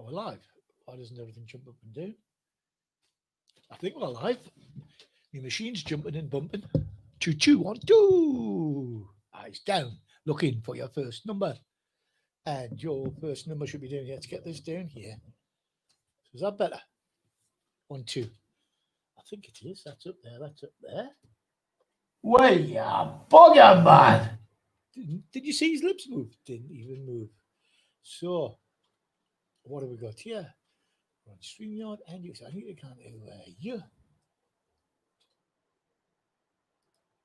Are we live? Why doesn't everything jump up and down? I think we're live. The machine's jumping and bumping. 2, 2, 1, 2. Eyes down. Looking for your first number. And your first number should be down here. Let's get this down here. So is that better? 1, 2. I think it is. That's up there. That's up there. Weir, bugger, man. Did you see his lips move? Didn't even move. So, what have we got here? We're on StreamYard and you. I think you can't do you.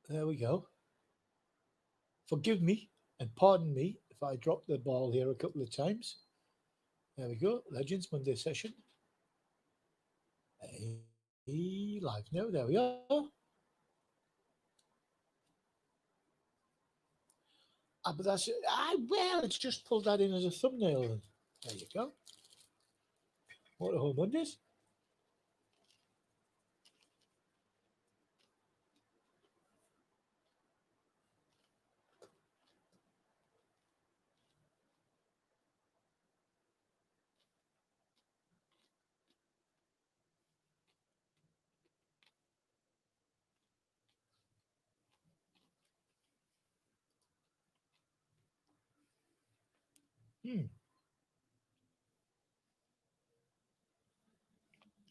There we go. Forgive me and pardon me if I drop the ball here a couple of times. There we go. Legends Monday Session. Hey, live now. There we are. But that's well, it's just pulled that in as a thumbnail. Then. There you go. Motorhome Mondays.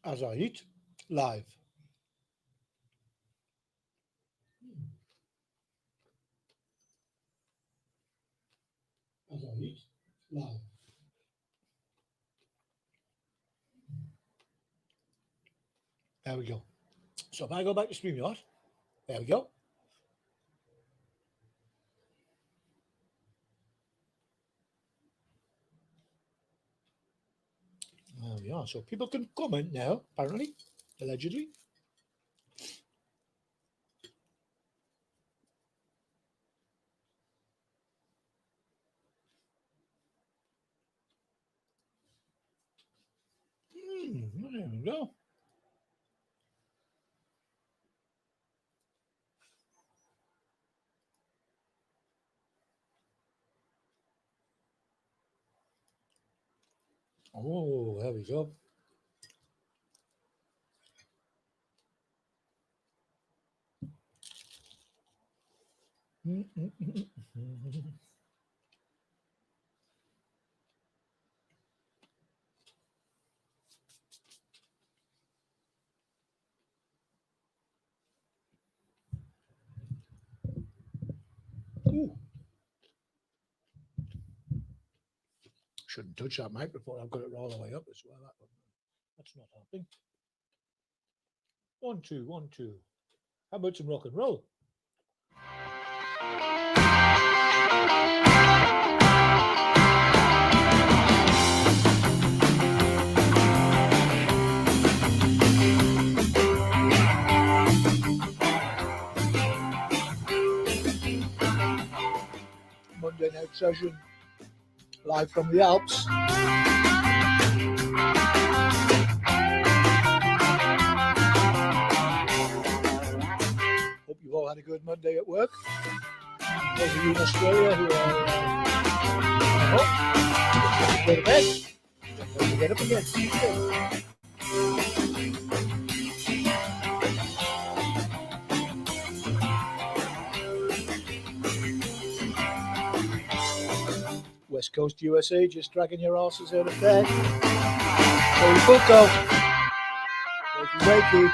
As I eat live. As I eat live. There we go. So if I go back to StreamYard, there we go. There we are. So people can comment now, apparently, allegedly. There we go. Oh, there we go. Ooh. Shouldn't touch that microphone. I've got it all the way up as well. That's not happening. 1, 2, 1, 2. How about some rock and roll? Monday night session, live from the Alps. Hope you've all had a good Monday at work. Those of you in Australia who are go to bed, don't get up again. West Coast USA, just dragging your asses out of bed. So you could go. Wakey, wakey.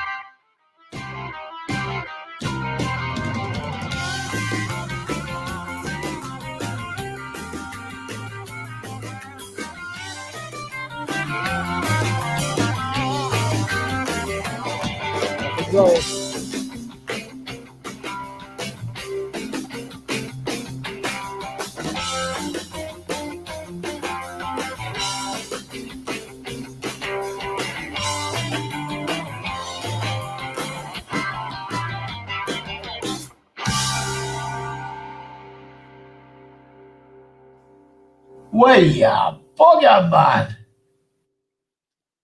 Roll. Weir, bugger, man.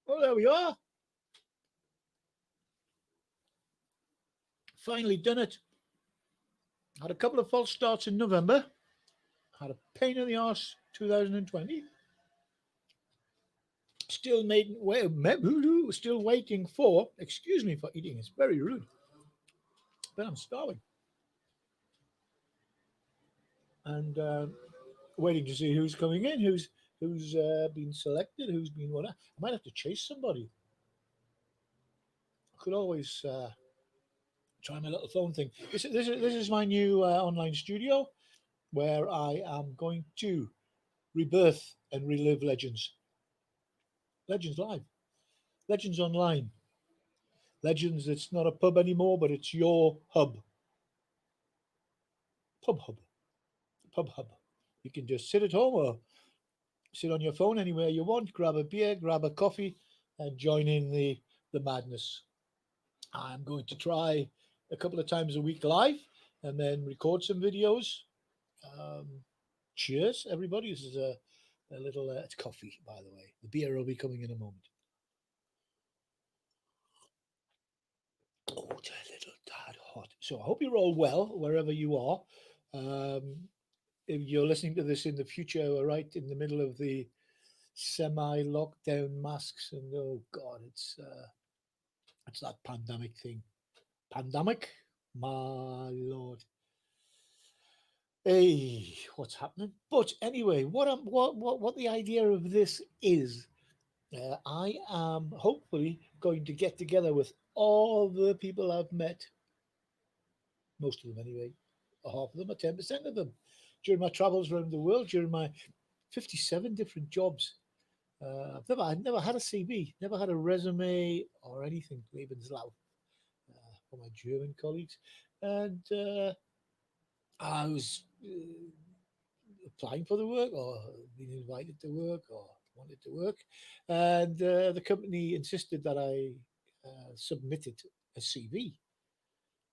Well, there we are. Finally done it. Had a couple of false starts in November. Had a pain in the arse 2020. Still still waiting for. Excuse me for eating. It's very rude, but I'm starving and waiting to see who's coming in, who's been selected, who's been what. I might have to chase somebody. I could always try my little phone thing. This is my new online studio where I am going to rebirth and relive Legends. Legends Live. Legends Online. Legends, it's not a pub anymore, but it's your hub. Pub hub. Pub hub. You can just sit at home or sit on your phone anywhere you want, grab a beer, grab a coffee, and join in the madness. I'm going to try a couple of times a week live and then record some videos. Um, cheers, everybody. This is a little, it's coffee, by the way. The beer will be coming in a moment. Oh, it's a little tad hot. So I hope you're all well, wherever you are. If you're listening to this in the future, we're right in the middle of the semi-lockdown masks, and oh God, it's that pandemic thing. Pandemic, my lord. Hey, what's happening? But anyway, what the idea of this is, I am hopefully going to get together with all the people I've met, most of them anyway, half of them, or 10% of them, during my travels around the world, during my 57 different jobs. I've never had a CV, never had a resume or anything, Lebenslauf, for my German colleagues. And I was applying for the work or being invited to work or wanted to work. And the company insisted that I submitted a CV,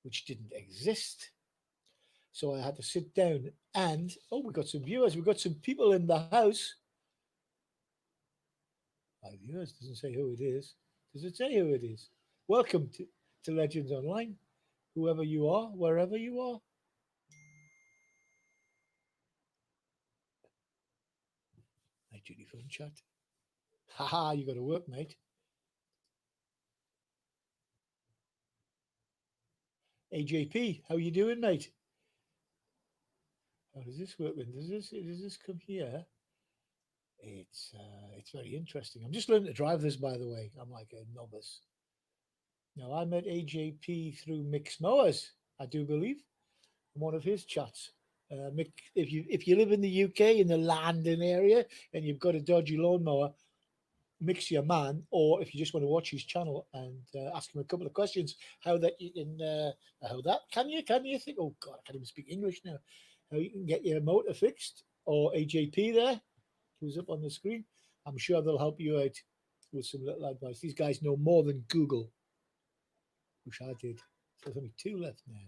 which didn't exist. So I had to sit down and, oh, we got some viewers. We got some people in the house. My viewers doesn't say who it is. Does it say who it is? Welcome to Legends Online, whoever you are, wherever you are. Hey, Judy phone chat. Haha, you got to work, mate. AJP, how you doing, mate? How does this work? Does this come here? It's very interesting. I'm just learning to drive this, by the way. I'm like a novice. Now I met AJP through Mick Mowers, I do believe, in one of his chats. Mick, if you live in the UK in the London area and you've got a dodgy lawnmower, Mick's your man. Or if you just want to watch his channel and ask him a couple of questions, how that you can how that can you think? Oh God, I can't even speak English now. How you can get your motor fixed, or AJP there, who's up on the screen. I'm sure they'll help you out with some little advice. These guys know more than Google, which I did. So there's only 2 left now.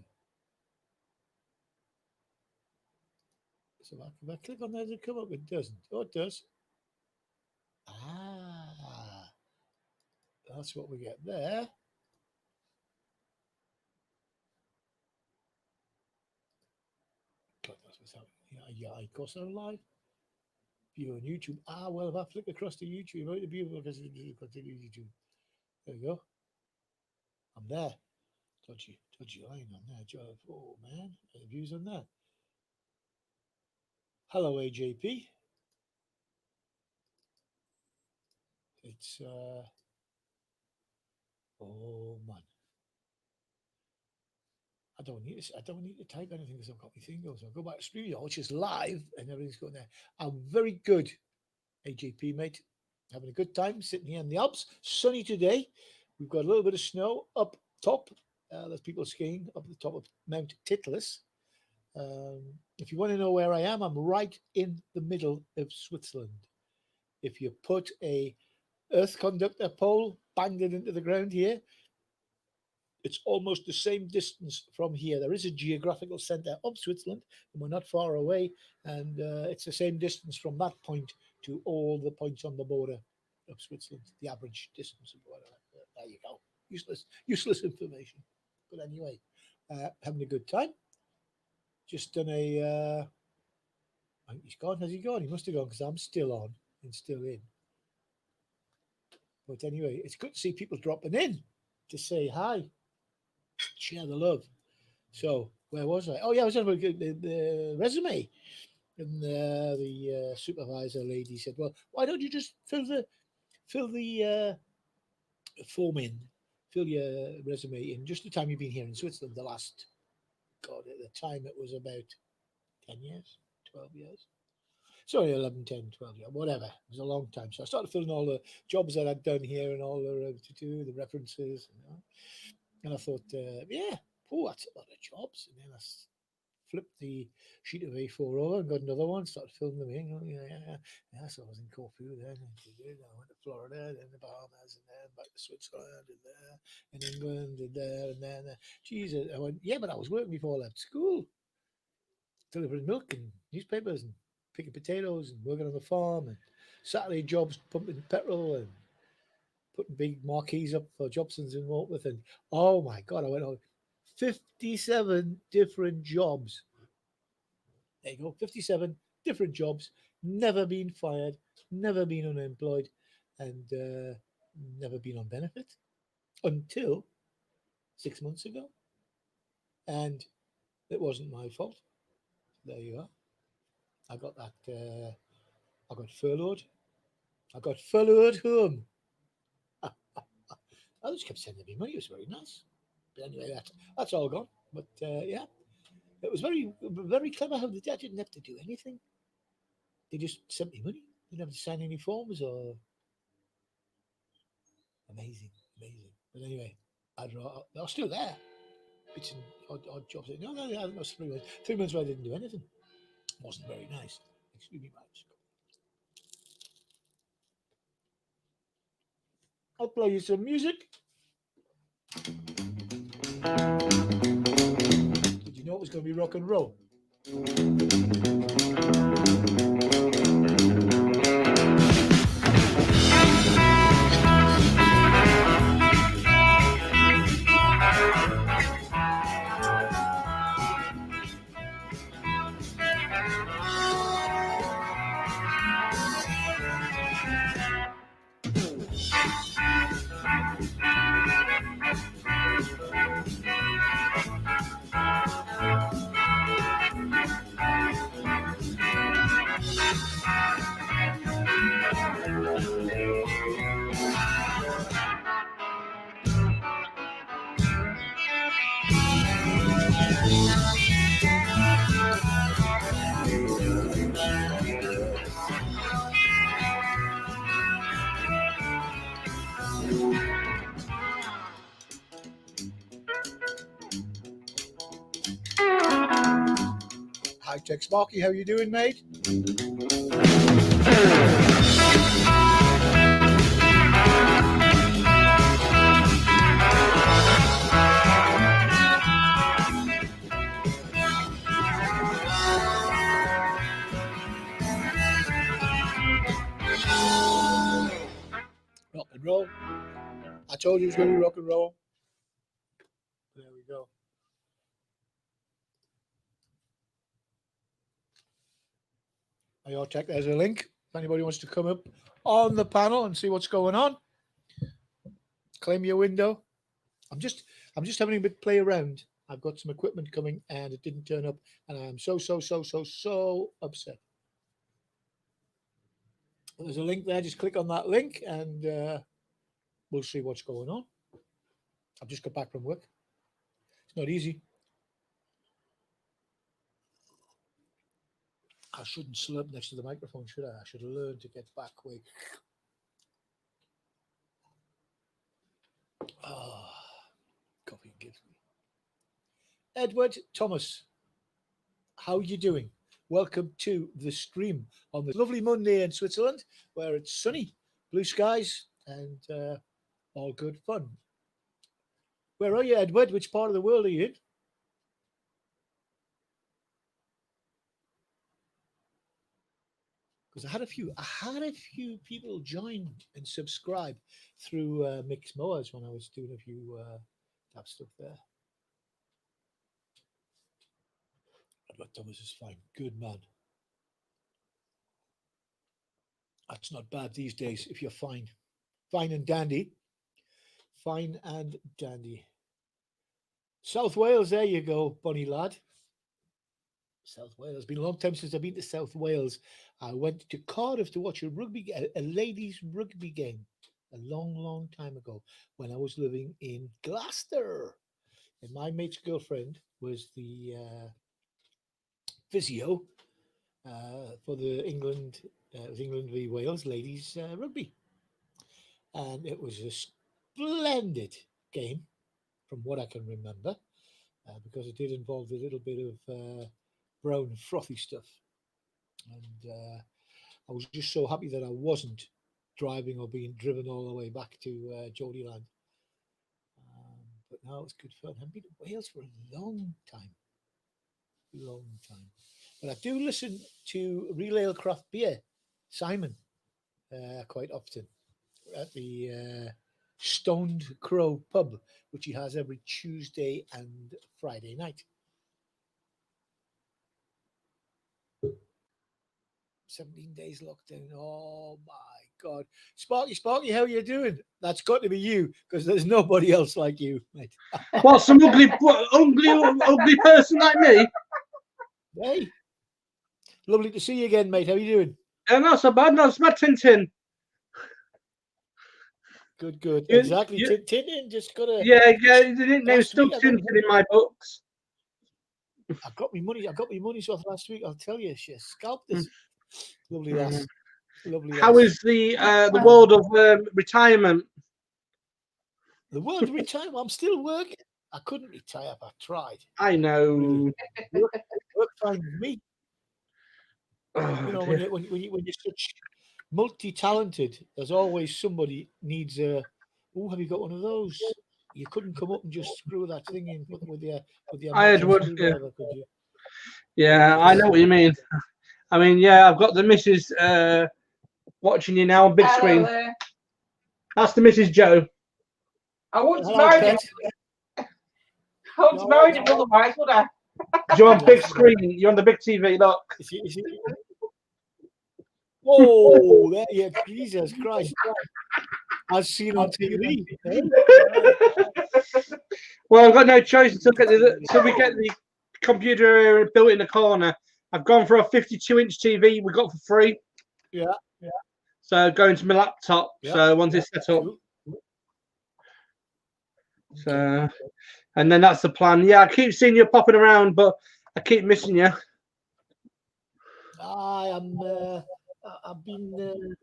So if I click on there, does it come up? It doesn't. Oh, it does. Ah, that's what we get there. God, that's what's happening. Yeah, of course I'm live. View on YouTube. Ah, well, if I flick across to YouTube, right, the view because continue YouTube. There we go. I'm there. Dodgy line on there. Oh man, the views on there. Hello, AJP. It's oh man. I don't need to type anything because I've got my thing going. So I'll go back to studio, which is live, and everything's going there. I'm very good, AJP mate. Having a good time sitting here in the Alps. Sunny today. We've got a little bit of snow up top. There's people skiing up the top of Mount Titlis. If you want to know where I am, I'm right in the middle of Switzerland. If you put a earth conductor pole, banged it into the ground here, it's almost the same distance from here. There is a geographical centre of Switzerland, and we're not far away. And it's the same distance from that point to all the points on the border of Switzerland. The average distance of whatever. There you go. Useless information. But anyway, having a good time. Just done a. I think he's gone. Has he gone? He must have gone because I'm still on and still in. But anyway, it's good to see people dropping in to say hi, share the love. So where was I? Oh yeah, I was on the resume, and the supervisor lady said, "Well, why don't you just fill the form in, fill your resume in just the time you've been here in Switzerland. The last, God, at the time it was about 10 years, 12 years." Sorry, 11, 10, 12 years, whatever. It was a long time. So I started filling all the jobs that I'd done here and all the to do, the references. And I thought, yeah, oh, that's a lot of jobs. And then flipped the sheet of A4 over and got another one, started filling them in. Oh, yeah. So I was in Corfu then, and I went to Florida, then the Bahamas, and then back to Switzerland, and there, in England, and there, and then. Jesus, I went, yeah, but I was working before I left school, delivering milk and newspapers and picking potatoes and working on the farm and Saturday jobs pumping petrol and putting big marquees up for Jobson's in Wartworth. And oh my God, I went on 57 different jobs. There you go, 57 different jobs, never been fired, never been unemployed, and never been on benefit until 6 months ago. And it wasn't my fault. There you are. I got that. I got furloughed. I got furloughed home. I just kept sending me money. It was very nice. But anyway, that's all gone. But yeah, it was very clever how the dad didn't have to do anything. They just sent me money. Didn't have to sign any forms or amazing, amazing. But anyway, they're still there. Bits and odd jobs. No, that was 3 months. 3 months where I didn't do anything. Wasn't very nice. Extremely nice. I'll play you some music. Did you know it was going to be rock and roll? Hi, Tech Sparky. How you doing, mate? Rock and roll. I told you it was going to be rock and roll. There we go. Hey, your Tech, there's a link. If anybody wants to come up on the panel and see what's going on, claim your window. I'm just having a bit play around. I've got some equipment coming and it didn't turn up, and I'm so upset. There's a link there. Just click on that link and we'll see what's going on. I've just got back from work. It's not easy. I shouldn't slurp next to the microphone, should I? I should have learned to get back quick. Oh, coffee gives me. Edward Thomas, how are you doing? Welcome to the stream on this lovely Monday in Switzerland, where it's sunny, blue skies, and all good fun. Where are you, Edward? Which part of the world are you in? Because I had a few people join and subscribe through Mix Mowers when I was doing a few tap stuff there. Edward Thomas is fine. Good man. That's not bad these days if you're fine. Fine and dandy. Fine and dandy. South Wales, there you go, Bonnie lad. South Wales. It's been a long time since I've been to South Wales. I went to Cardiff to watch a ladies' rugby game a long, long time ago when I was living in Gloucester. And my mate's girlfriend was the physio for the England v Wales ladies rugby, and it was a splendid game from what I can remember, because it did involve a little bit of brown frothy stuff, and I was just so happy that I wasn't driving or being driven all the way back to Geordieland. But now it's good fun. I've been to Wales for a long time. But I do listen to Real Ale Craft Beer, Simon, quite often at the Stoned Crow pub, which he has every Tuesday and Friday night. 17 days lockdown. Oh my God. Sparky, how are you doing? That's got to be you, because there's nobody else like you, mate. What, some ugly person like me? Hey. Lovely to see you again, mate. How are you doing? Not so bad, not so bad, Tintin. Good. Exactly. Tintin just got a... Yeah, the nickname's still Tintin in my books. I got me money's worth last week. I'll tell you, she scalped us. Lovely lass. How is the world of retirement? The world of retirement? I'm still working. I couldn't retire if I tried. I know. Really. Work fine with me. Oh, you know, when you're such multi-talented, there's always somebody needs a. Oh, have you got one of those? You couldn't come up and just screw that thing in with your I had one. screwdriver, could you? Yeah, I know what you mean. I mean, yeah, I've got the missus watching you now on big screen. That's the Mrs. Joe. I wouldn't marry him. I wouldn't marry him otherwise, would I? You're on big screen. You're on the big TV. Look. Oh, there you go. Jesus Christ. As seen on TV. Well, I've got no choice until we get the computer built in the corner. I've gone for a 52-inch TV we got for free. Yeah. So going to my laptop. Yeah. So once it's set up. So, and then that's the plan. Yeah, I keep seeing you popping around, but I keep missing you. I've been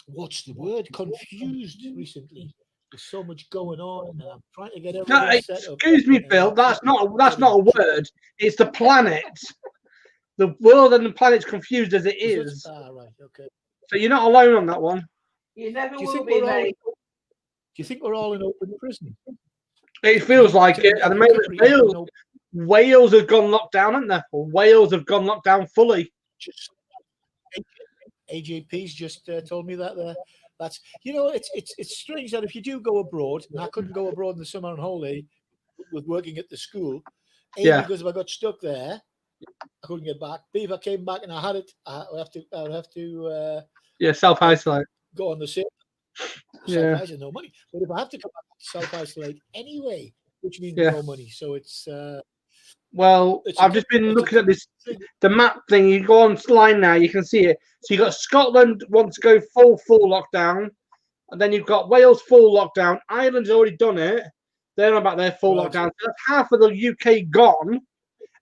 what's the word? Confused recently. There's so much going on, and I'm trying to get everything set up. Excuse me, Bill. That's not a word. It's the planet. The world and the planet's confused as it is. Right. Okay. So you're not alone on that one. You never will be, mate. Do you think we're all in open prison? It feels like it. And the moment Wales have gone locked down, haven't they? Wales have gone locked down fully. AJP's just told me that that's it's strange that if you do go abroad, and I couldn't go abroad in the summer and holiday with working at the school, because if I got stuck there, I couldn't get back. B, if I came back and I had it, I would have to self-isolate. Go on the same. Self-isolate, no money. But if I have to come back, self-isolate anyway, which means no money. So it's. Well, I've just been looking at the map thing. You go online now, you can see it. So you've got Scotland wants to go full lockdown, and then you've got Wales full lockdown. Ireland's already done it. They're about their full lockdown. So that's half of the UK gone.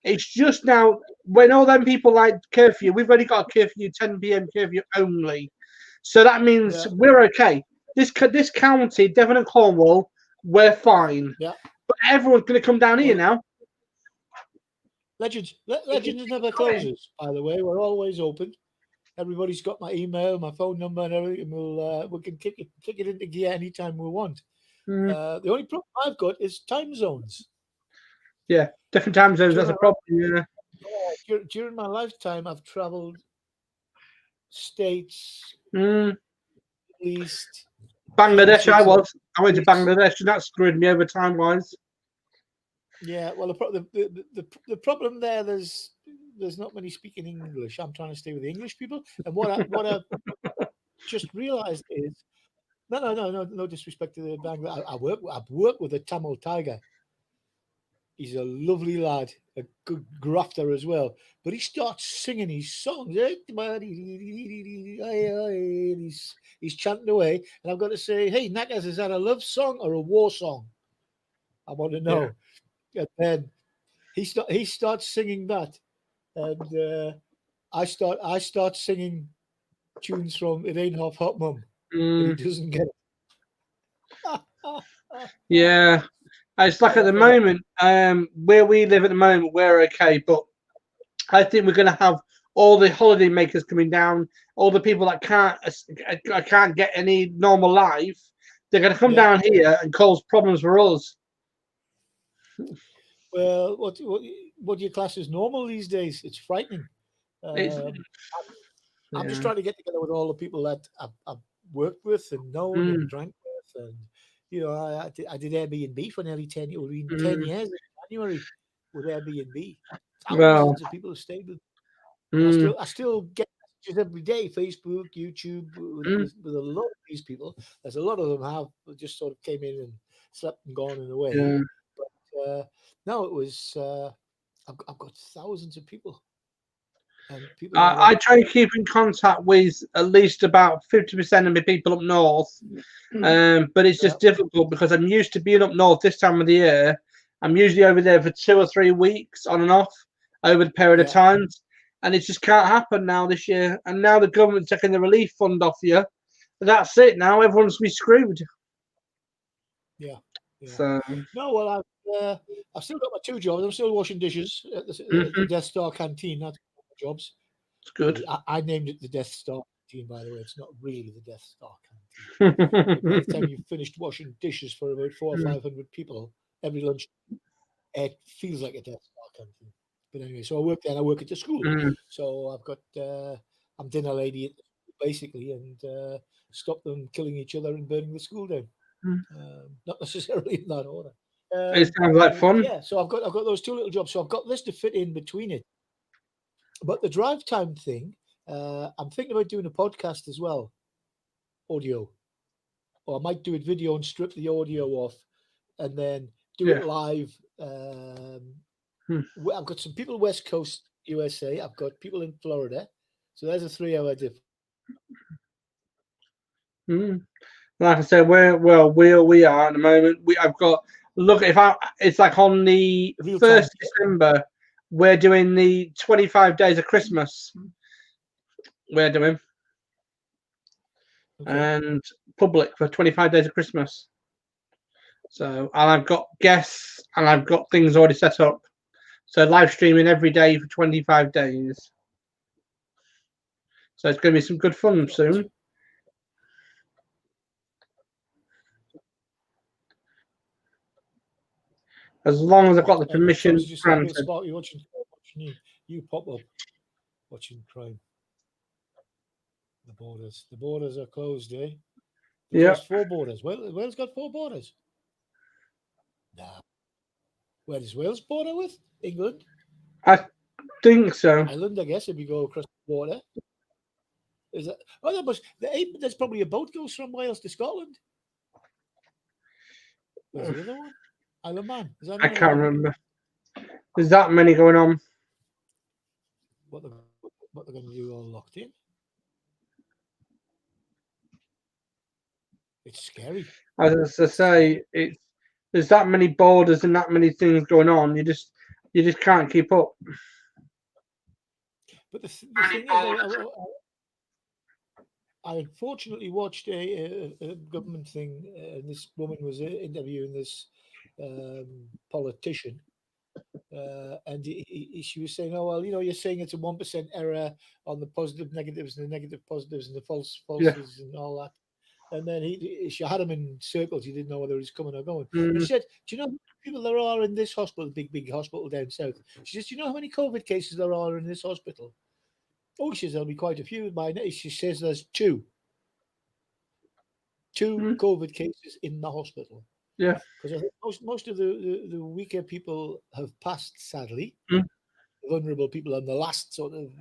It's just now when all them people like curfew, we've only got a curfew, 10 p.m. curfew only. So that means we're okay. This county, Devon and Cornwall, we're fine. Yeah. But everyone's going to come down here now. Legends never closes, by the way. We're always open. Everybody's got my email, my phone number, and everything. We can kick it into gear anytime we want. The only problem I've got is time zones. Yeah, different time zones. That's a problem. Yeah. During my lifetime, I've travelled states, East, Bangladesh. I went to Bangladesh, and that screwed me over time-wise. Yeah, well, the problem there, there's not many speaking English. I'm trying to stay with the English people, and what I just realised is No disrespect to the band. I've worked with a Tamil Tiger. He's a lovely lad, a good grafter as well. But he starts singing his songs. He's chanting away. And I've got to say, hey, Knackers, is that a love song or a war song? I want to know. Yeah. And then he starts singing that. And I start singing tunes from It Ain't Half Hot Mum. And he doesn't get it. Yeah. It's like at the moment, where we live at the moment, we're okay, but I think we're going to have all the holiday makers coming down, all the people that can't get any normal life. They're going to come down here and cause problems for us. Well, what do you class as normal these days? It's frightening. I'm just trying to get together with all the people that I've worked with and known and drank with, and I did Airbnb for nearly 10 years in January with Airbnb. Thousands of people have stayed with me. I still get messages every day, Facebook, YouTube, with a lot of these people. There's a lot of them have just sort of came in and slept and gone and away. Yeah. But no, it was. I've got thousands of people. And people I try and keep in contact with at least about 50% of my people up north, but it's just difficult because I'm used to being up north this time of the year. I'm usually over there for 2 or 3 weeks on and off over the period of times, and it just can't happen now this year. And now the government's taking the relief fund off you. That's it. Now everyone's be screwed. Yeah. So no, well, I've still got my 2 jobs. I'm still washing dishes at the Death Star canteen. That's my jobs. It's good. I named it the Death Star canteen, by the way. It's not really the Death Star canteen. By the time you've finished washing dishes for about 400 or 500 people every lunch, it feels like a Death Star canteen. But anyway, so I work there and I work at the school. So I've got I'm dinner lady basically, and stop them killing each other and burning the school down. Not necessarily in that order. It sounds like fun. Yeah, so I've got those 2 little jobs. So I've got this to fit in between it. But the drive time thing, I'm thinking about doing a podcast as well, audio, or I might do it video and strip the audio off, and then do it live. I've got some people West Coast USA. I've got people in Florida, so there's a 3-hour difference. Like I said, where we are at the moment, I've got it's like on the 1st December, we're doing the 25 days of Christmas. We're doing and public for 25 days of Christmas. So, and I've got guests and I've got things already set up. So live streaming every day for 25 days. So it's going to be some good fun soon. As long as I've got the permission granted. You're watching you pop up watching crime. The borders are closed, eh? There's 4 borders. Wales got 4 borders. Nah. Where does Wales border with? England? I think so. Ireland, I guess, if you go across the water. Is that? Oh, there's probably a boat goes from Wales to Scotland. Where's the other one? Isle of Man. I can't remember. There's that many going on. What they're going to do all locked in? It's scary. As I say, there's that many borders and that many things going on. You just can't keep up. But the thing is, I unfortunately watched a government thing. This woman was interviewing this politician, and she was saying, "Oh well, you're saying it's a 1% error on the positive negatives and the negative positives and the falses and all that." And then she had him in circles. You didn't know whether he's coming or going. He said, "Do you know how many people there are in this hospital, big hospital down south?" She says, "Do you know how many COVID cases there are in this hospital?" Oh, she says, "There'll be quite a few." She says there's 2 COVID cases in the hospital. Yeah, because I think most of the weaker people have passed, sadly. Vulnerable people on the last sort of.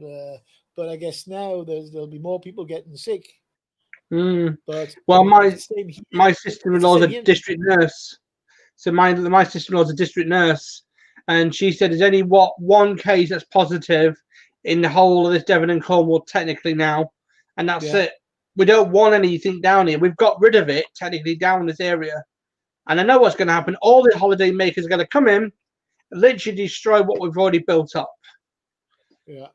But I guess now there'll be more people getting sick. But Well, my it's the same here. sister-in-law is It's the a same district nurse. So my sister-in-law is a district nurse, and she said there's only one case that's positive in the whole of this Devon and Cornwall technically now, and that's Yeah. it. We don't want anything down here. We've got rid of it technically down in this area, and I know what's going to happen. All the holiday makers are going to come in, literally destroy what we've already built up. Yeah.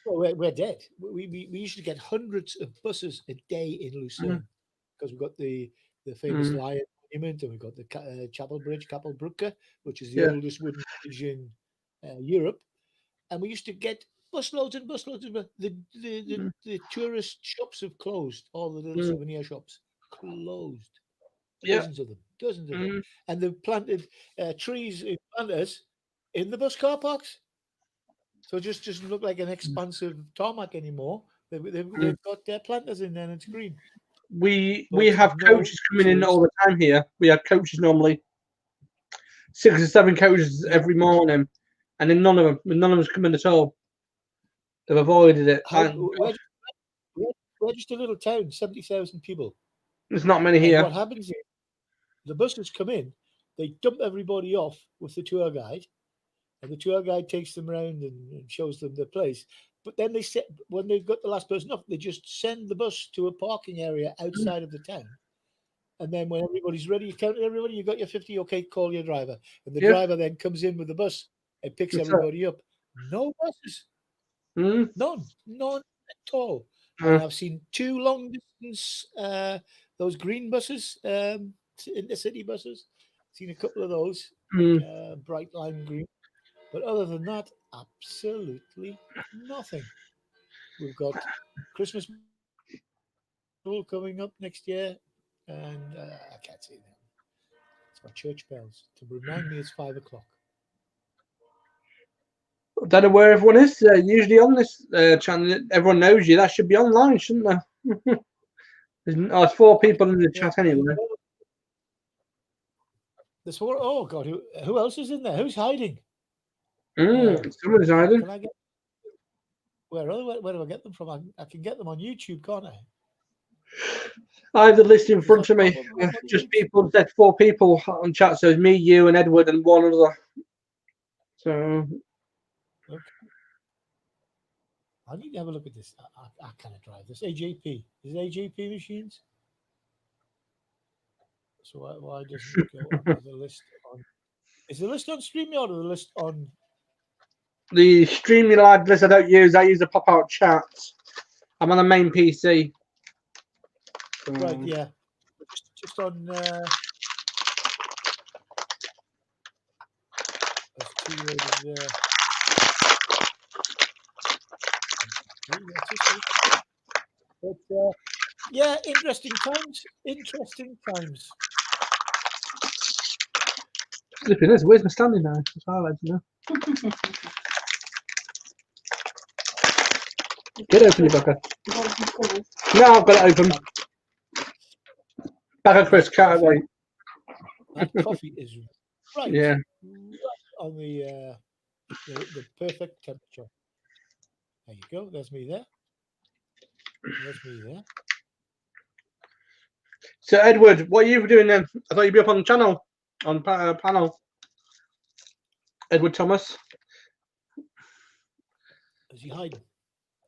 Well, we're dead. We usually get hundreds of buses a day in Lucerne because we've got the famous Lion Monument, and we've got the Chapel Bridge, Kapelbrücke, which is the oldest wooden bridge in Europe. And we used to get busloads and busloads of the tourist shops have closed. All the little souvenir shops closed. Dozens of them, and they've planted trees in planters in the bus car parks. So it just doesn't look like an expansive tarmac anymore. They've got their planters in there, and it's green. We But have no coaches coming in all the time here. We have coaches normally 6 or 7 coaches every morning, and then none of them's coming at all. They've avoided it. We're just a little town, 70,000 people. There's not many And here. what happens is the buses come in, they dump everybody off with the tour guide, and the tour guide takes them around and shows them the place. But then when they've got the last person off, they just send the bus to a parking area outside of the town. And then when everybody's ready, you count everybody, you got your 50, okay, call your driver. And the driver then comes in with the bus and picks everybody up. No buses. None at all. And I've seen 2 long distance, those green buses, intercity buses. Seen a couple of those, bright lime green. But other than that, absolutely nothing. We've got Christmas coming up next year, and I can't see them. It's got church bells to remind me it's 5 o'clock. I don't know where everyone is. Usually on this channel, everyone knows you. That should be online, shouldn't there? There's 4 people in the chat anyway. There's 4. Oh God, who else is in there? Who's hiding? Someone's hiding. Can I get where do I get them from? I can get them on YouTube, can't I? I have the list in front of me. Just people. There's 4 people on chat. So it's me, you, and Edward, and one other. So. Okay. I need to have a look at this. I cannot drive this. AJP. Is it AJP machines? So why doesn't it go on the list on? Is the list on StreamYard or the list on? The StreamYard list I don't use. I use the pop-out chat. I'm on the main PC. Right. Yeah. Just on. There's 2 loaded there. But yeah, interesting times. Flipping this. Where's my standing now? That's all I like to know. Get open, you bucker. No, I've got it open. Back of Chris, cat away. That coffee is right. Yeah. Right on the perfect temperature. There you go. There's me there. So Edward, what are you doing then? I thought you'd be up on the channel, on panel. Edward Thomas. Is he hiding?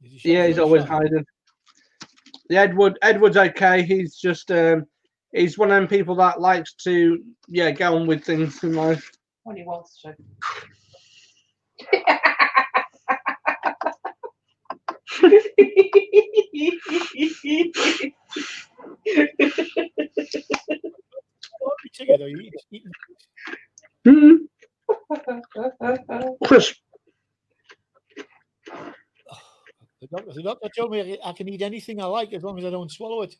He's always hiding. Yeah, Edward's okay. He's just he's one of them people that likes to get on with things in life. When he wants to. Chris. The doctor told me I can eat anything I like as long as I don't swallow it.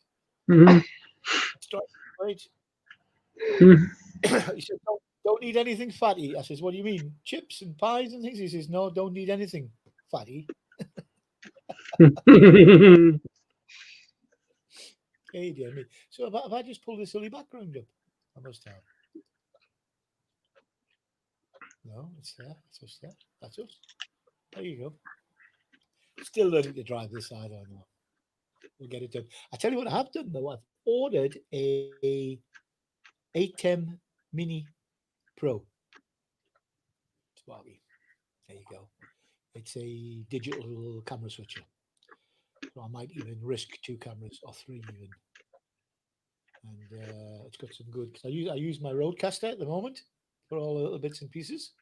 Right. He said, don't eat anything fatty. I says, what do you mean? Chips and pies and things? He says, no, don't eat anything fatty. Hey, dear me. So if I just pull this silly background up, I must have. No, it's there. It's us there. That's us. There you go. Still learning to drive this side, I know. we'll get it done. I tell you what I have done though. I've ordered a 810 Mini Pro. Sparky. There you go. It's a digital camera switcher. So I might even risk 2 cameras or 3 even. And it's got some good. Cause I use my Rodecaster at the moment for all the little bits and pieces.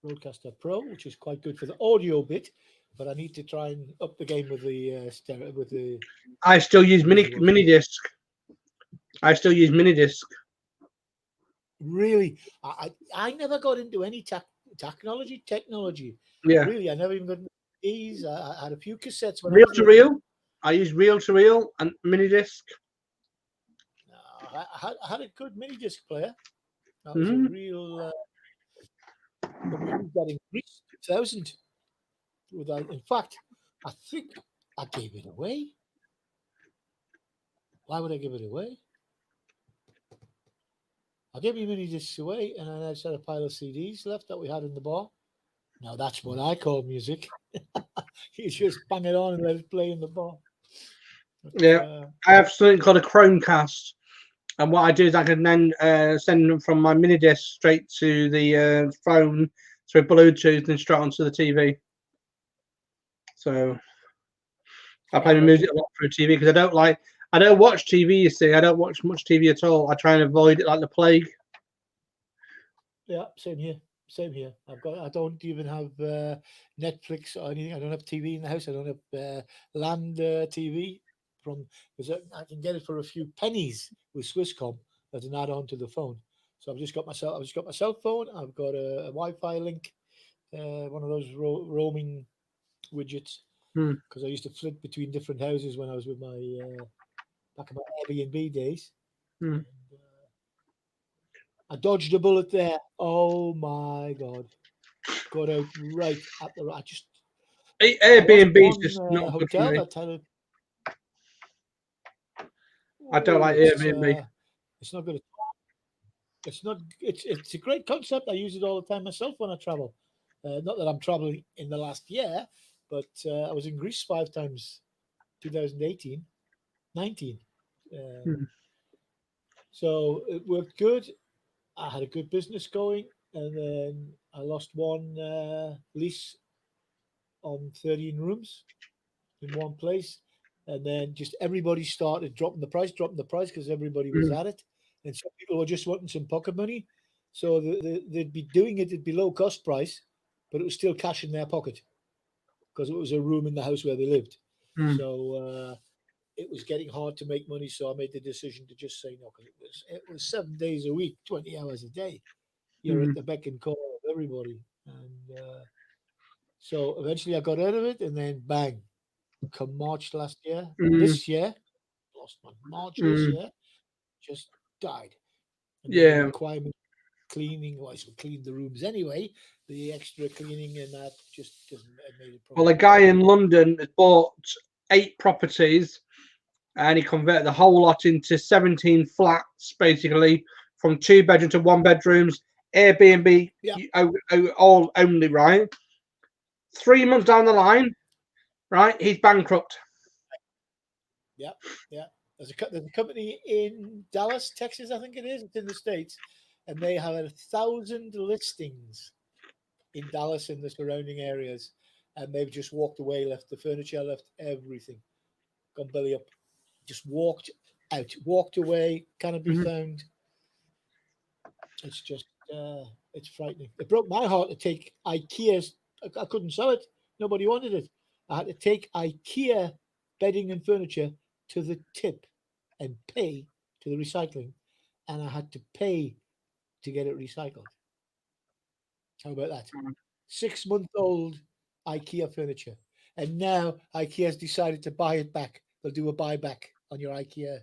Rodecaster Pro, which is quite good for the audio bit, but I need to try and up the game with the stereo. With the I still use mini disc. I still use mini disc. Really, I never got into any technology. Yeah. Really, I never even got into these. I had a few cassettes. Reel to reel. I use reel to reel and mini disc. I had a good mini disc player. That was a real. But we used that in Greece, 2000. In fact, I think I gave it away. Why would I give it away? I gave my mini discs away, and then I just had a pile of CDs left that we had in the bar. Now that's what I call music. You just bang it on and let it play in the bar. But, yeah, I have something called a Chromecast, and what I do is I can then send them from my mini disc straight to the phone through Bluetooth and straight onto the TV. So I play my music a lot through TV because I don't watch TV. You see, I don't watch much TV at all. I try and avoid it like the plague. Yeah, same here. I don't even have Netflix or anything. I don't have TV in the house. I don't have land TV because I can get it for a few pennies with Swisscom as an add-on to the phone. So I've just got my cell phone. I've got a Wi-Fi link, one of those roaming widgets, because I used to flip between different houses when I was with my back in my Airbnb days. And, I dodged a bullet there. Oh my God! Got out right at the. Airbnb is just not hotel. I don't like Airbnb. It's not good. It's not. It's a great concept. I use it all the time myself when I travel. Not that I'm traveling in the last year, but I was in Greece 5 times, 2018, 19. So it worked good. I had a good business going, and then I lost one lease on 13 rooms in one place, and then just everybody started dropping the price because everybody was at it, and some people were just wanting some pocket money, so they'd be doing it at below cost price, but it was still cash in their pocket because it was a room in the house where they lived. So it was getting hard to make money, so I made the decision to just say no, because it was 7 days a week, 20 hours a day. You're at the beck and call of everybody, and so eventually I got out of it, and then bang, come March last year, this year, lost one. March this year, just died. And yeah, the requirement cleaning. Well, I should clean the rooms anyway. The extra cleaning and that just doesn't made it. Well, a guy in London has bought 8 properties, and he converted the whole lot into 17 flats, basically from 2 bedroom to 1 bedrooms. Airbnb, all only, right? 3 months down the line, right, he's bankrupt. Yeah. There's a company in Dallas, Texas, I think it is. It's in the States, and they have 1,000 listings in Dallas and the surrounding areas, and they've just walked away, left the furniture, left everything, gone belly up, just walked away, cannot be found. It's just, it's frightening. It broke my heart to take IKEA's. I couldn't sell it. Nobody wanted it. I had to take IKEA bedding and furniture to the tip and pay to the recycling, and I had to pay to get it recycled. How about that? 6-month-old IKEA furniture, and now IKEA has decided to buy it back. They'll do a buyback on your IKEA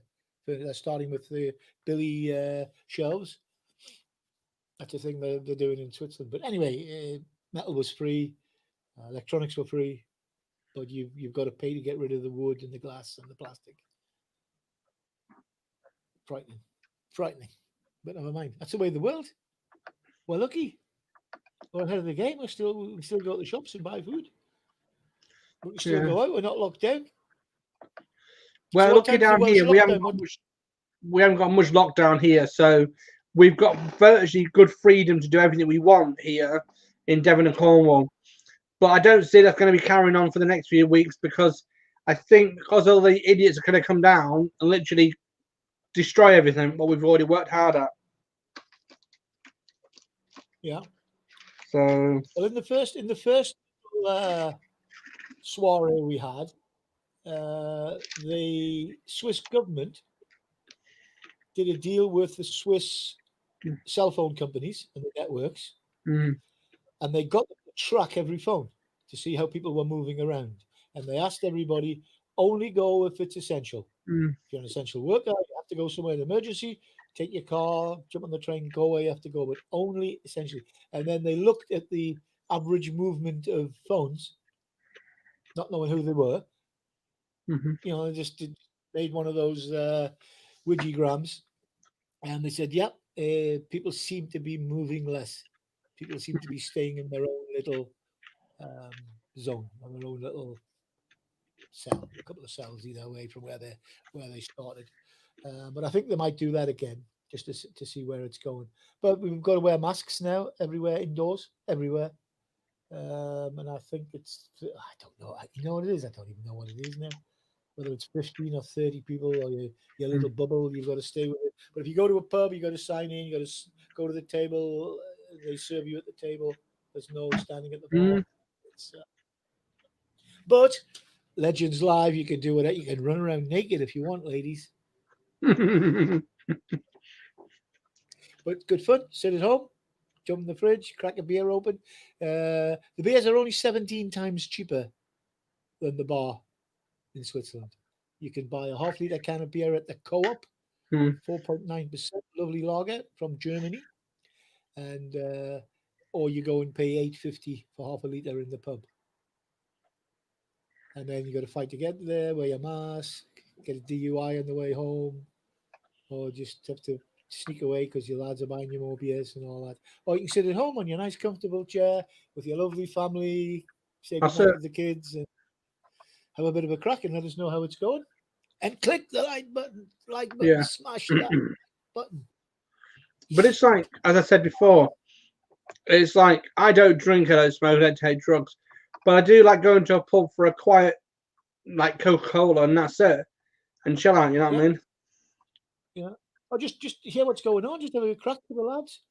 furniture, starting with the Billy shelves. That's the thing they're doing in Switzerland. But anyway, metal was free, electronics were free, but you've got to pay to get rid of the wood and the glass and the plastic. Frightening. But never mind. That's the way of the world. We're lucky. We're ahead of the game. We still go to the shops and buy food. We can still go out. We're not locked down. Well, what looking time's the down Welsh here, we haven't lockdown? got much lockdown here, so we've got virtually good freedom to do everything we want here in Devon and Cornwall. But I don't see that's going to be carrying on for the next few weeks because I think because all the idiots are going to come down and literally destroy everything what we've already worked hard at. Yeah. So Well, in the first soiree we had, the Swiss government did a deal with the Swiss cell phone companies and the networks, and they got them to track every phone to see how people were moving around. And they asked everybody, only go if it's essential. If you're an essential worker, you have to go somewhere in emergency, take your car, jump on the train, go where you have to go, but only essentially. And then they looked at the average movement of phones, not knowing who they were. You know, they just made one of those widgets, and they said, "Yep, people seem to be moving less. People seem to be staying in their own little zone, on their own little cell, a couple of cells either way from where they started." But I think they might do that again just to see where it's going. But we've got to wear masks now everywhere indoors, everywhere. And I think I don't know. You know what it is? I don't even know what it is now. Whether it's 15 or 30 people or your little bubble, you've got to stay with it. But if you go to a pub, you got to sign in, you got to go to the table, they serve you at the table. There's no standing at the bar. But Legends Live, you can do it. You can run around naked if you want, ladies. But good fun. Sit at home, jump in the fridge, crack a beer open. The beers are only 17 times cheaper than the bar in Switzerland. You can buy a half-liter can of beer at the Co-op, 4.9%, lovely lager from Germany, and or you go and pay $8.50 for half a liter in the pub. And then you got to fight to get there, wear your mask, get a DUI on the way home, or just have to sneak away because your lads are buying you more beers and all that. Or you can sit at home on your nice, comfortable chair with your lovely family, say goodnight to the kids, and have a bit of a crack and let us know how it's going. And click the like button, smash that button. But it's like, as I said before, it's like I don't drink, I don't smoke, I don't take drugs, but I do like going to a pub for a quiet, like Coca-Cola, and that's it, and chill out. You know what I mean? Yeah. Or just hear what's going on. Just have a crack with the lads.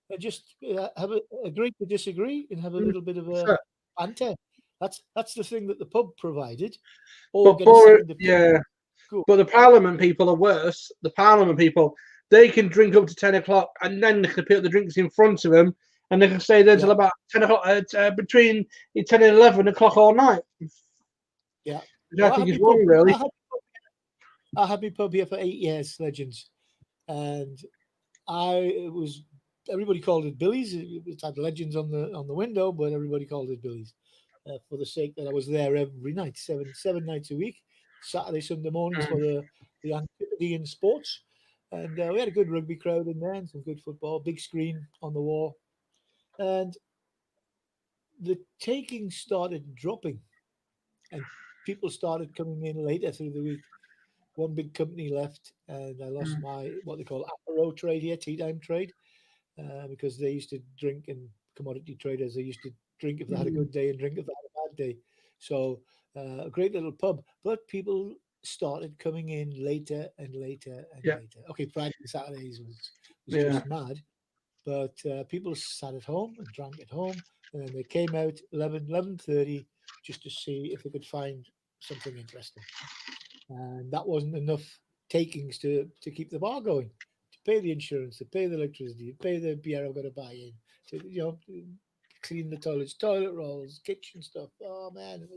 And just agree to disagree and have a little bit of a banter. That's the thing that the pub provided. Or But the Parliament people are worse. The Parliament people, they can drink up to 10 o'clock and then they can put the drinks in front of them and they can stay there till about 10 o'clock, between 10 and 11 o'clock all night. Yeah. Which I think is wrong, really. I had my pub here for 8 years, Legends. And everybody called it Billy's. It had Legends on the window, but everybody called it Billy's for the sake that I was there every night, seven nights a week, Saturday, Sunday mornings for the activity in sports. And we had a good rugby crowd in there and some good football, big screen on the wall. And the taking started dropping and people started coming in later through the week. One big company left and I lost my, what they call apero trade here, tea time trade, because they used to drink, and commodity traders, they used to drink if they had a good day and drink if they had a bad day. So a great little pub, but people started coming in later and later and later. Okay, Friday and Saturdays was just mad, but people sat at home and drank at home, and then they came out 11:30 just to see if they could find something interesting. And that wasn't enough takings to keep the bar going, to pay the insurance, to pay the electricity, to pay the beer I've got to buy in, to clean the toilets, toilet rolls, kitchen stuff. Oh man,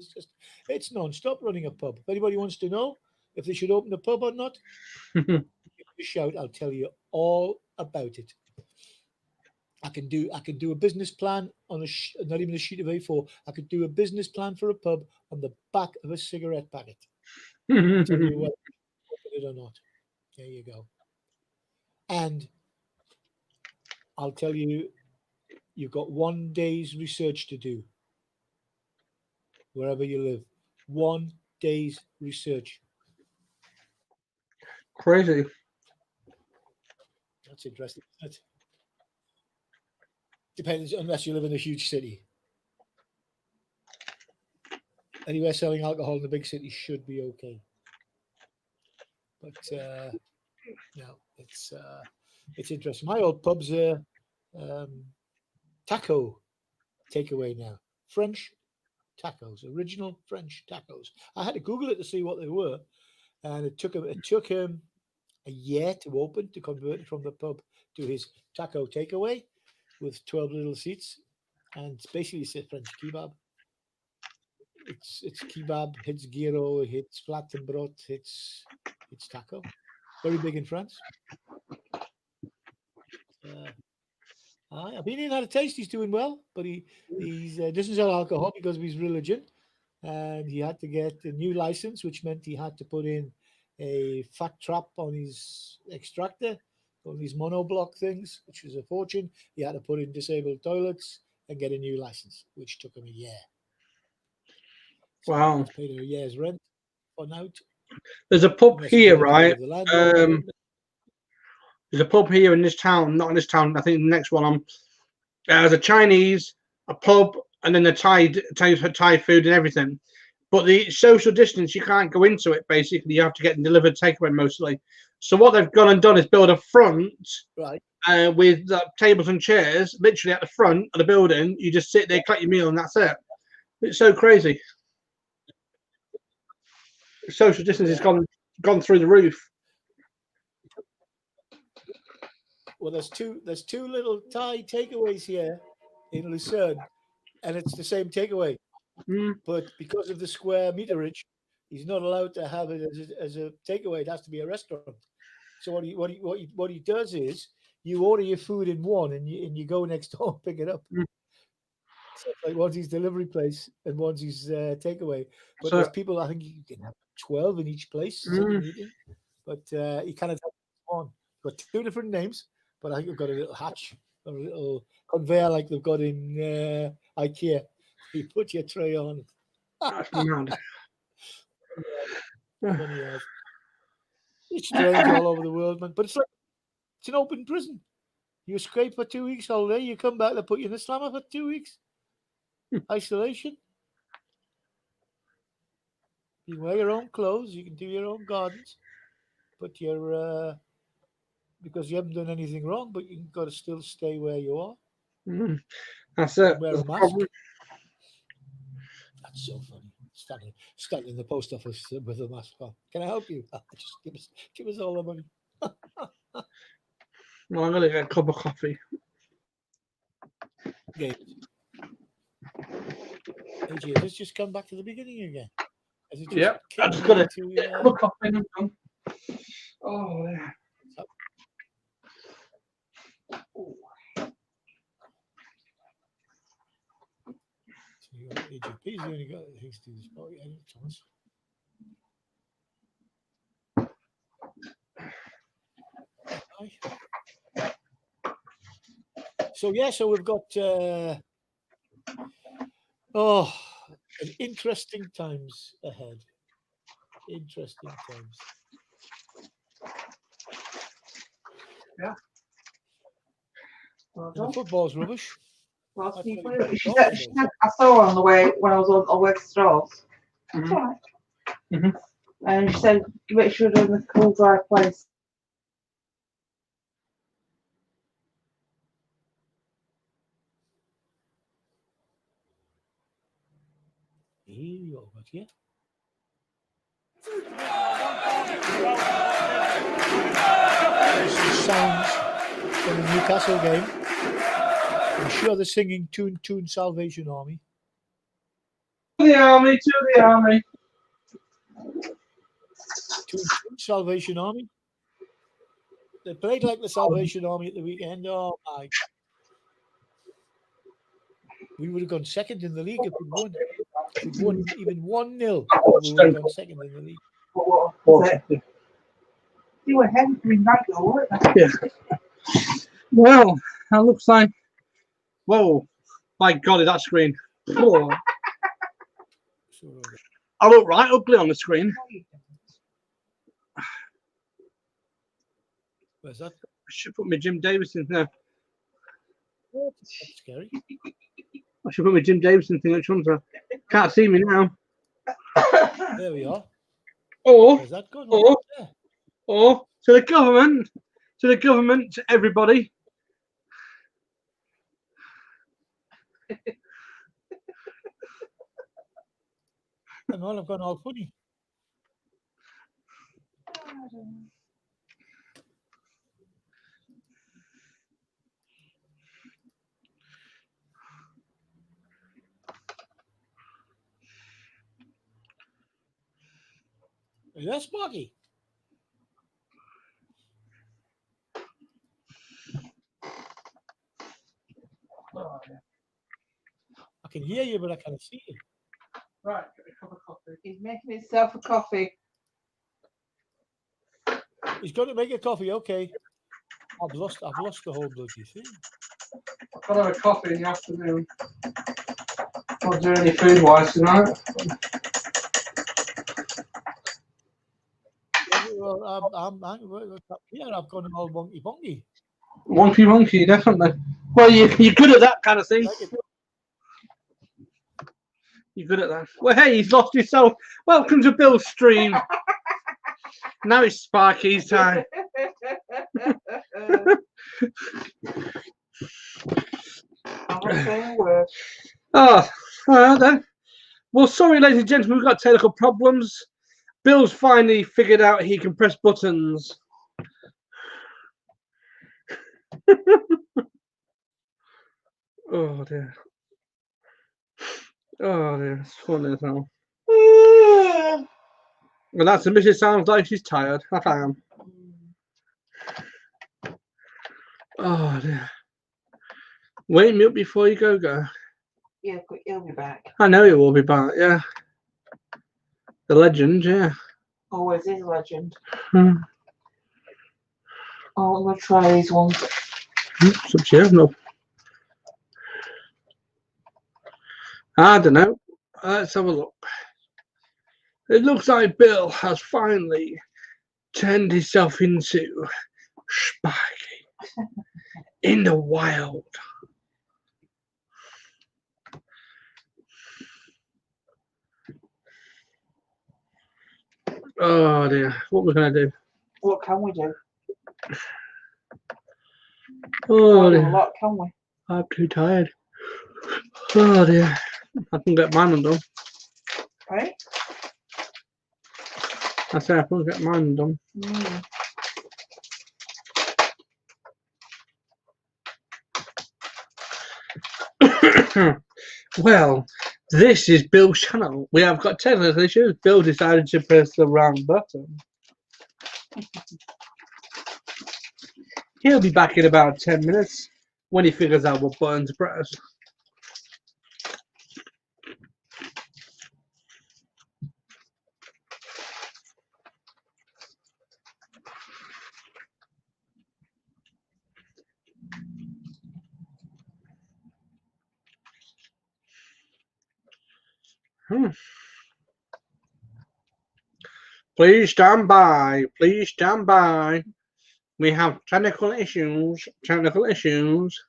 it's non-stop running a pub. If anybody wants to know if they should open a pub or not, give me a shout. I'll tell you all about it. I can do a business plan on not even a sheet of A4. I could do a business plan for a pub on the back of a cigarette packet. I'll tell you what, open it or not. There you go. And I'll tell you, you've got 1 day's research to do wherever you live. 1 day's research. Crazy. That's interesting, isn't it? Depends, unless you live in a huge city. Anywhere selling alcohol in the big city should be okay. But no, it's interesting. My old pub's taco takeaway now. French tacos, original French tacos. I had to Google it to see what they were, and it took him a year to open, to convert it from the pub to his taco takeaway with 12 little seats, and basically it's a French kebab. It's kebab, it's gyro, it's flattenbrot, it's taco. Very big in France. I've been in, had a taste. He's doing well, but he doesn't sell alcohol because of his religion, and he had to get a new license, which meant he had to put in a fat trap on his extractor, on these monoblock things, which was a fortune. He had to put in disabled toilets and get a new license, which took him a year. So Wow. he's paid a year's rent for now. There's a pub Unless here, you right? the landlord. There's a pub here in this town, not in this town. I think the next one. There's a Chinese, a pub, and then the Thai food and everything. But the social distance, you can't go into it. Basically, you have to get delivered takeaway mostly. So what they've gone and done is build a front, Right. with tables and chairs, literally at the front of the building. You just sit there, collect your meal, and that's it. It's so crazy. Social distance has gone through the roof. Well, there's two little Thai takeaways here in Lucerne, and it's the same takeaway. But because of the square meterage, he's not allowed to have it as a takeaway. It has to be a restaurant. So what he does is you order your food in one, and you go next door and pick it up. So it's like one's his delivery place and one's his takeaway. But So- there's people, I think you can have 12 in each place sitting eating, but you kind of have one. Got two different names, but I think we've got a little hatch or a little conveyor like they've got in IKEA. You put your tray on. That's mad. Funny as. It's strange all over the world, man. But it's an open prison. You escape for 2 weeks holiday, you come back, they put you in the slammer for 2 weeks. Isolation. You wear your own clothes, you can do your own gardens, but you're because you haven't done anything wrong, but you got to still stay where you are. That's it. Wear a mask. That's so funny. Standing in the post office with a mask on. Can I help you? Just give us all the money. Well, I'm gonna get a cup of coffee. Games. AJ, has this just come back to the beginning again? Has it just Yeah, I kicked just got into, a cup of coffee. Oh yeah. So you got AGP's only got things to do this. Oh, yeah, Thomas. So we've got interesting times ahead. Interesting times. Yeah. Well And the done. football's rubbish. Well, That's she what you said, got she today. said, I saw her on the way when I was on way to Straws. Mhm. It's all right. Mhm. And she said, make sure you're in the cool, dry place. Here you go, but yeah. Sounds from the Newcastle game. I'm sure they're singing Toon Toon Salvation Army. To the army, to the army. Toon Toon Salvation Army. They played like the Salvation Army at the weekend. Oh my! We would have gone second in the league if we'd won. If we'd won even 1-0, we would have gone second in the league. You were heading for me back to work. Yeah. Well, that looks like. Whoa! My God, is that screen? Oh, So, I look right ugly on the screen. Where's that? I should put my Jim Davison there. That's scary. I should put my Jim Davison thing. Which one's that? Can't see me now. There we are. Or Where's that gone? Or- There. or to the government, to everybody. Hang on, I've gone all funny. Is that Sparky? I can hear you, but I can't see you. Right, get a cup of coffee. He's making himself a coffee. He's going to make a coffee. Okay. I've lost the whole bloody thing. I've got to have a coffee in the afternoon. Not doing any food wise tonight. Well, I've gone all wonky bonky. Wonky wonky, definitely. Well, you're good at that kind of thing. Like it. You're good at that. Well, hey, he's lost himself. Welcome to Bill's stream. Now it's Sparky's time. Oh, all right then. Well, sorry, ladies and gentlemen, we've got technical problems. Bill's finally figured out he can press buttons. Oh dear. Oh dear, it's funny as hell. Well, that's the Mrs. sounds like she's tired. I am. Oh dear. Wake me up before you go. Yeah, but he'll be back. I know he will be back, yeah. The legend, yeah. Always is a legend. Hmm. Oh, I'm going to try these ones. It's up to you, no. I don't know. Let's have a look. It looks like Bill has finally turned himself into Sparky in the wild. Oh dear, what we're gonna do? What can we do? Oh Can't do a dear, lot, can we? I'm too tired. Oh dear, I can get mine undone. Right? I said I can get mine undone. Well, this is Bill's channel. We have got technical issues. Bill decided to press the wrong button. He'll be back in about 10 minutes when he figures out what button to press. Please stand by. Please stand by. We have technical issues. Technical issues.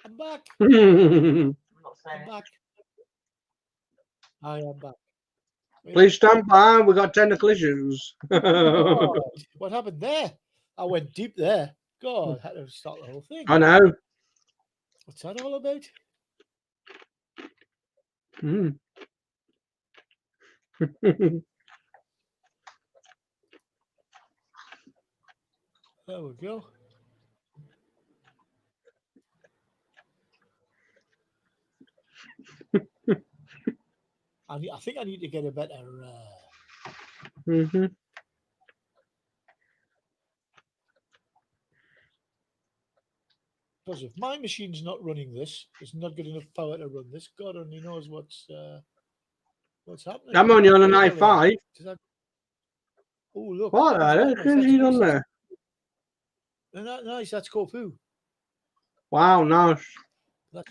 I'm back. I'm not saying I'm it. back. I am back. Please stand by. We got technical issues. God, what happened there? I went deep there. God, I had to start the whole thing. I know. What's that all about? Mm. There we go. I think I need to get a better. Mm-hmm. Because if my machine's not running this, it's not good enough power to run this. God only knows what's happening. I'm only on an Look over i5. there. Oh, look. What who's the that heck nice? is That's he on Reese's. there? Isn't that nice? That's Corfu. Wow, nice. I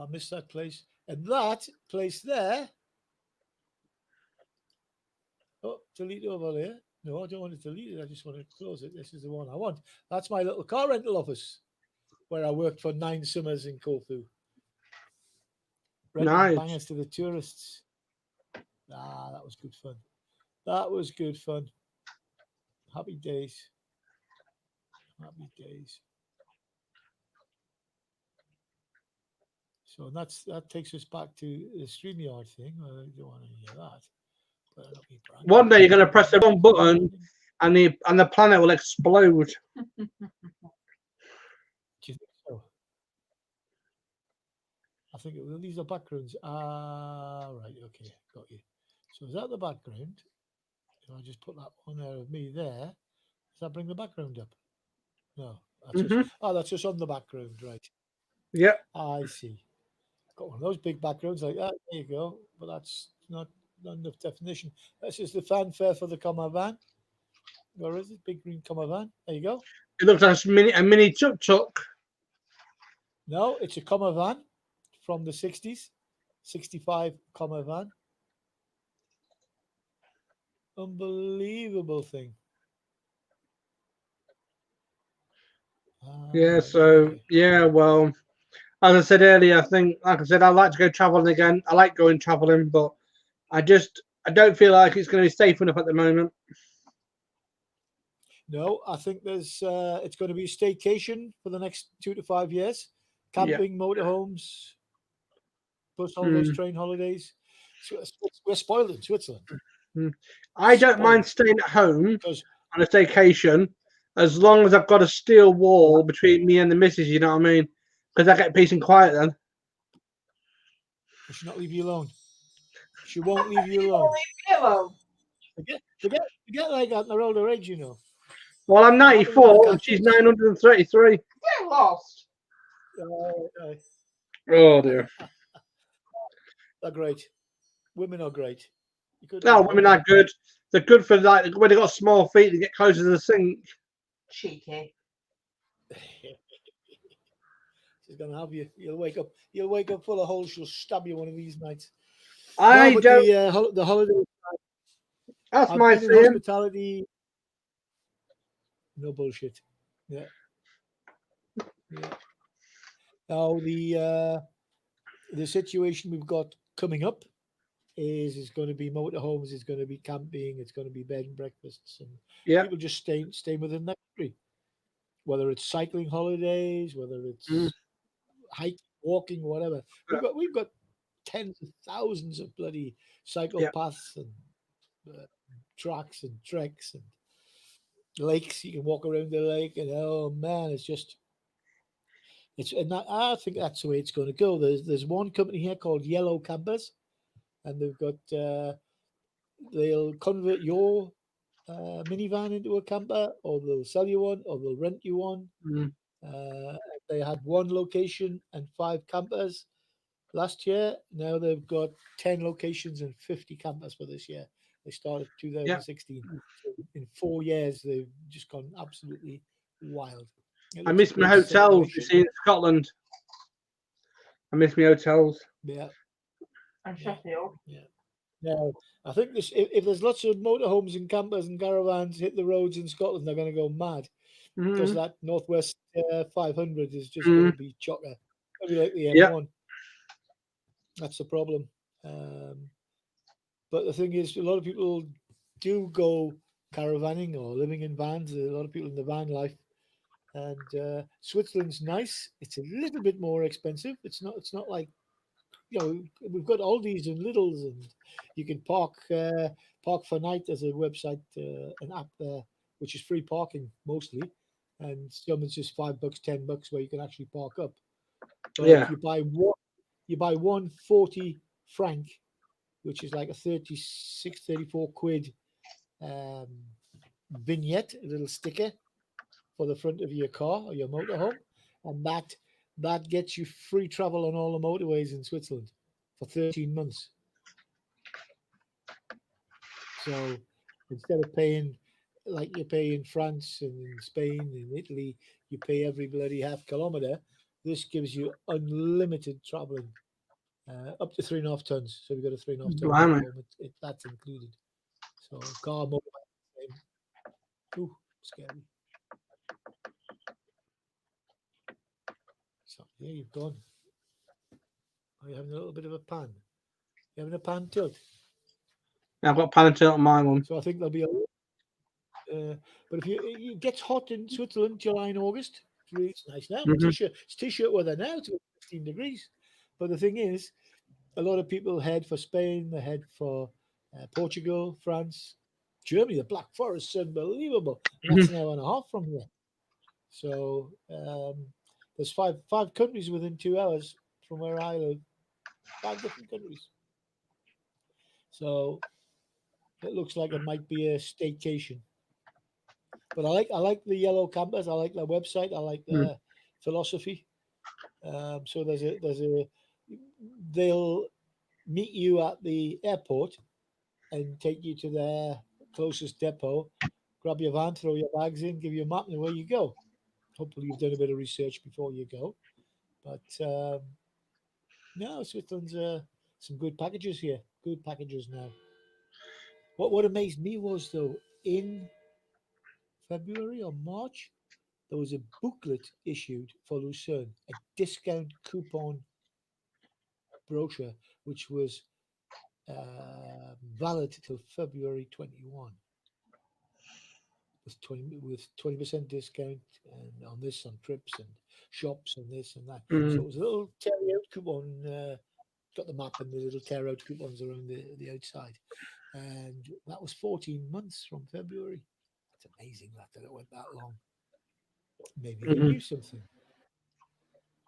missed that place. And that place there. Oh, delete over there. No, I don't want to delete it. I just want to close it. This is the one I want. That's my little car rental office where I worked for 9 summers in Corfu. Renting Nice. bangers to the tourists. Ah, that was good fun. That was good fun. Happy days. Happy days. So that takes us back to the StreamYard thing. I don't want to hear that. But One day you're going to press the wrong button and the planet will explode. Do you think so? I think these are backgrounds. Ah, right. Okay, got you. So is that the background? If I just put that one there of me there, does that bring the background up? No. That's just on the background, right? Yep. I see. Got one of those big backgrounds like that. There you go. But that's not enough definition. This is the fanfare for the Comma van. Or is it big green Comma van? There you go. It looks like a mini tuk-tuk. No, it's a Comma van from the 60s. 65 Comma van. Unbelievable thing. Yeah, so, yeah, well, as I said earlier, I think, like I said, I'd like to go traveling again. I like going traveling, but I don't feel like it's going to be safe enough at the moment. No, I think it's going to be a staycation for the next 2 to 5 years. Camping, motorhomes, bus holidays, train holidays. We're spoiled in Switzerland. I don't mind staying at home on a staycation as long as I've got a steel wall between me and the missus, you know what I mean? Because I get peace and quiet then. Will she not leave you alone? She won't leave you alone. Forget like that in her older age, you know. Well, I'm 94 and she's 933. Get lost. Oh, dear. They're great. Women are great. No, women are good. They're good for like when they got small feet to get closer to the sink. Cheeky. She's gonna have you. You'll wake up full of holes. She'll stab you one of these nights. I don't. The holiday. That's I've my been in thing. hospitality. No bullshit. Yeah. Now the situation we've got coming up is going to be motorhomes, it's going to be camping, it's going to be bed and breakfasts, and people just stay within that country. Whether it's cycling holidays, whether it's hiking, walking, whatever. We've got tens of thousands of bloody cycle paths and tracks and treks and lakes. You can walk around the lake, and oh man, I think that's the way it's going to go. There's one company here called Yellow Campers, and they've got they'll convert your minivan into a camper, or they'll sell you one, or they'll rent you one. They had one location and 5 campers last year. Now they've got 10 locations and 50 campers for this year. They started 2016. So in 4 years, they've just gone absolutely wild. I miss my hotels. You see, in Scotland. I miss my hotels. Yeah. And Sheffield. Yeah. Now, I think if there's lots of motorhomes and campers and caravans hit the roads in Scotland, they're going to go mad because that Northwest 500 is just going to be chocker. It'll be like the M1. That's the problem. But the thing is, a lot of people do go caravanning or living in vans. There's a lot of people in the van life. And Switzerland's nice. It's a little bit more expensive. It's not like, we've got Aldi's and Lidl's, and you can park for night. There's a website, an app there, which is free parking mostly, and some it's just $5, $10 where you can actually park up. But if you buy one 40 franc, which is like a 34 quid vignette, a little sticker for the front of your car or your motorhome, and that gets you free travel on all the motorways in Switzerland for 13 months. So instead of paying like you pay in France and in Spain and Italy, you pay every bloody half kilometre. This gives you unlimited travelling, up to 3.5 tons. So we've got a 3.5 ton Blimey. motorhome. That's included. So car, motorbike, same. Ooh, scary. So yeah, you've gone. Are you having a little bit of a pan? You having a pan tilt? Yeah, I've got pan tilt on my one. So I think there'll be a. But if it gets hot in Switzerland, July and August, it's nice now. It's t-shirt weather now. It's 15 degrees. But the thing is, a lot of people head for Spain. They head for Portugal, France, Germany. The Black Forest is unbelievable. And that's an hour and a half from here. So there's five countries within 2 hours from where I live. 5 different countries. So it looks like it might be a staycation. But I like the yellow campers. I like their website. I like their philosophy. So they'll meet you at the airport and take you to their closest depot, grab your van, throw your bags in, give you a map, and away you go. Hopefully you've done a bit of research before you go. But no, Switzerland's some good packages here. Good packages now. What amazed me was, though, in February or March, there was a booklet issued for Lucerne, a discount coupon brochure, which was valid till February 21, with 20% discount and on this, on trips and shops and this and that. So it was a little tear out coupon. Got the map and the little tear out coupons around the outside, and that was 14 months from February. It's amazing that it went that long. Maybe they knew something.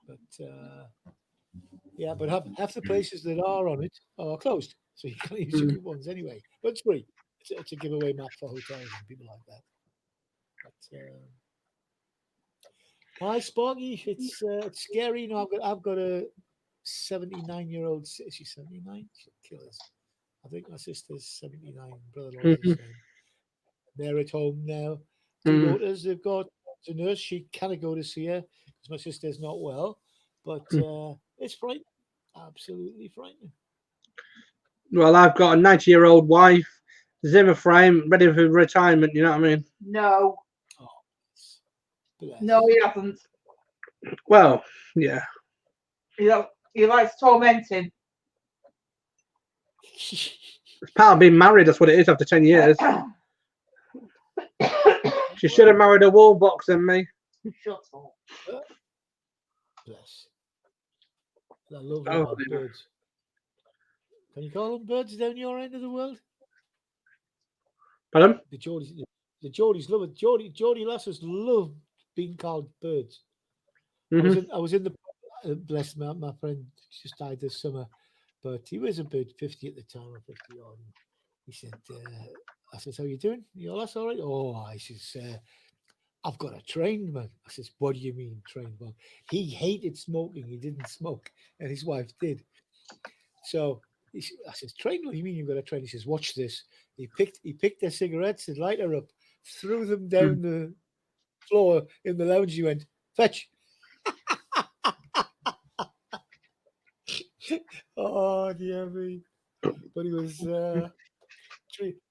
But yeah, but half the places that are on it are closed, so you can't use your coupons anyway. But it's free. It's a giveaway map for hotels and people like that. But hi, Sparky. It's scary. You know, I've got a 79-year-old. Is she 79? She'll kill us. I think my sister's 79. Brother-in-law's the same. They're at home now. 2 daughters. They've got a nurse. She can't go to see her because my sister's not well. But it's frightening. Absolutely frightening. Well, I've got a 90-year-old wife, Zimmer frame, ready for retirement. You know what I mean? No. Oh, bless. No, he hasn't. Well, yeah. He likes tormenting. It's part of being married. That's what it is after 10 years. She should have married a wall box than me. Shut up. Bless. I love them birds. Can you call them birds down your end of the world? Pardon? The Geordies love it. Geordie lasses love being called birds. I was in the bless my friend just died this summer, but he was about 50 at the time, or 50 odd. He said, I said, how you doing? You lass all right? Oh, I says, I've got a trained man. I says, what do you mean trained man? He hated smoking. He didn't smoke, and his wife did. So I says, trained? What do you mean you've got a train? He says, watch this. He picked their cigarettes and light her up, threw them down the floor in the lounge. He went, fetch. Oh dear me! But he was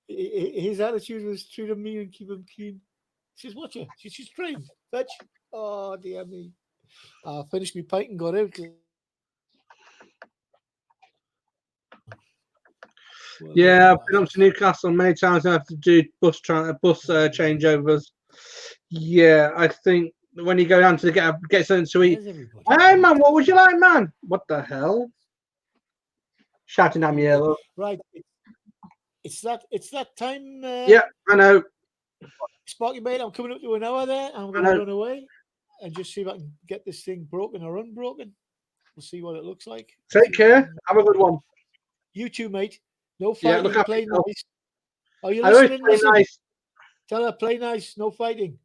his attitude was treat him mean and keep him keen. She says, watch her. She's trained. Fetch. Oh dear me! I finished my pint and got out. Well, yeah, I've been up to Newcastle many times. I have to do bus changeovers. Yeah, I think when you go down to get something to eat. Hey man, what would you like, man? What the hell? Shouting at me, yellow. Right. It's that time. Yeah, I know. Sparky mate, I'm coming up to an hour there. I'm going to run away and just see if I can get this thing broken or unbroken. We'll see what it looks like. Take care. Have a good one. You too, mate. No Yeah, fighting. look after Play yourself. nice. Are you I always listening? play Listen. nice. Tell her play nice. No fighting.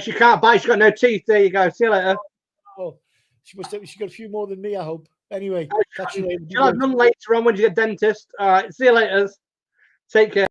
She can't bite. She's got no teeth. There you go. See you later. Oh, she must have. She got a few more than me. I hope. Anyway, catch you later. Be She'll have good. none later on when you get dentist. All right. See you later. Take care.